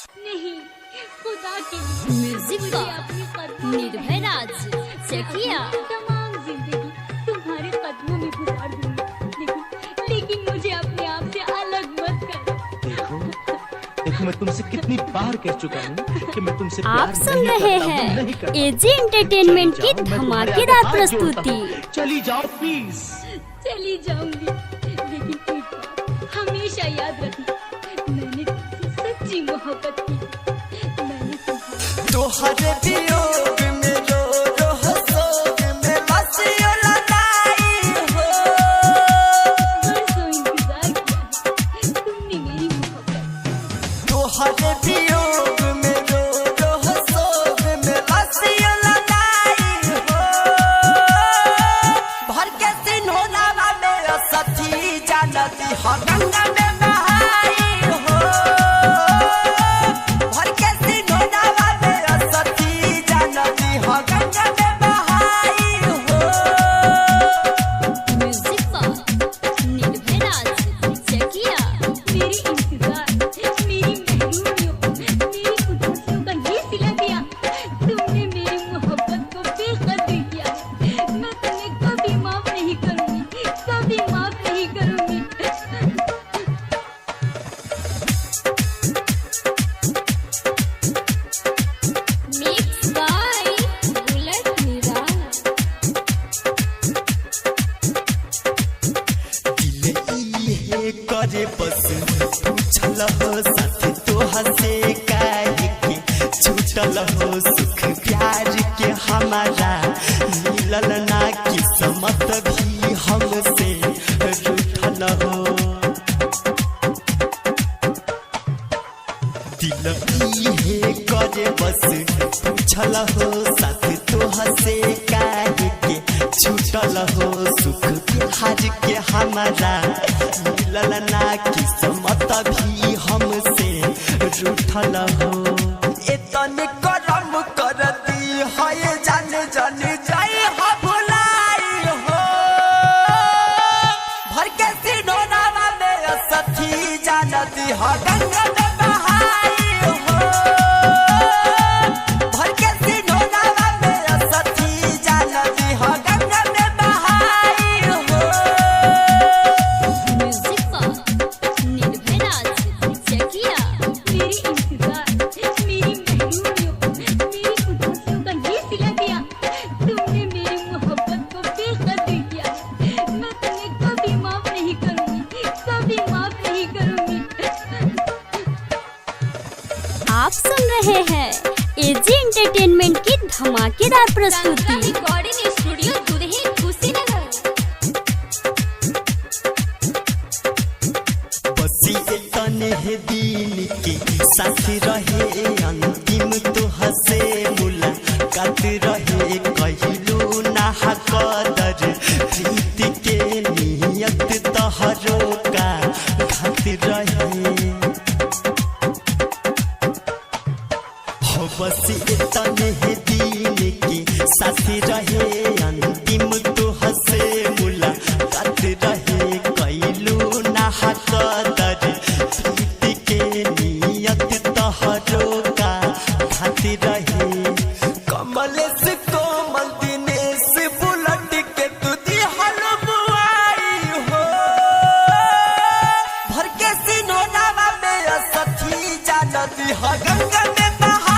नहीं, खुदा के लिए म्यूजिक मुझे अपनी कदमों में निर्भय राज चकिया तमाम जिंदगी तुम्हारे कदमों में गुजार दूंगी, लेकिन मुझे अपने आप से अलग मत करो। देखो मैं तुमसे कितनी बार कह चुका हूँ कि मैं तुमसे प्यार आप सुन नहीं रहे करता हूँ, नहीं हैं करता। एजी एंटरटेनमेंट की चली जाओ, मैं तुम्हारे धमाकेदार आगे हाथ जोड़ता प्रस्तुति। हूँ। चली जाओ प्लीज। चली जाऊंगी, लेकिन एक बात हमेशा याद रखना, मैंने तुमसे सच्ची मोहब्बत की। मैंने तुम्हें तोहरे वियोग में रो रो हंसोग में मसियो लगाई हो। बरसों इंतजार किया है तुमने मेरी मोहब्बत। तोहरे वियोग में रो रो हंसोग में मसियो लगाई हो। भर के सिन्होरावा में सखी जानती हो गंगा में बहाई हो। भर के सिन्होरावा में सखी जानती हो गंगा में बहाई हो। म्यूजिक निर्भय राज चकिया मेरे इंतजार, मेरी महरूमियों, मेरी उदासियों का ये सिला दिया। तुमने मेरी मोहब्बत को बेकदर किया। मैं तुम्हें कभी माफ नहीं करूंगी, कभी माफ नहीं करूंगी। Mix by bullet Meera. दिल इहे करे बस पूछल हो साथी तोहर से काहे के छूटल हो सुख प्यार के हमारा मिलल ना किस्मत भी हमसे रूठल हो। दिल इहे करे बस पूछल हो साथी तोहर से काहे के छूटल हो सुख प्यार के हमारा मिलल ना किस्मत भी हमसे रूठल हो। एतने करम कर दी है जान जान जाए हो भुलाई हो। भर के सिनोरावा में सखी जानती हो गंगा में बहाई हो। भर के सिनोरावा में सखी जानती हो गंगा में बहाई हो। म्यूजिक निर्भय राज चकिया मेरे इंतजार, मेरी महरूमियों, मेरी उदासियों का ये सिला दिया। तुमने मेरी मोहब्बत को बेकदर किया। मैं तुम्हें कभी माफ नहीं करूंगी, कभी माफ नहीं करूंगी। आप सुन रहे हैं एजी एंटरटेनमेंट की धमाकेदार प्रस्तुति। रिकॉर्डिंग स्टूडियो दुल्हे कुशीनगर। बसी तने है दिन के साथ रहे अंतिम तो हसे मुलाकात रहे कहिलू ना कदर प्रीत के नियत तहरो का घात रहे हो। बसी तने है दिन के साथ रहे अंतिम तो हसे मुलाकात रहे कहिलू ना कदर प्रीत के नियत तहरो का घात रहे। कमल से कोमल दिनेश बुलट के तू दिहल बुआई हो। भर के सिनोरावा में सखी जानती हो गंगा में बहाई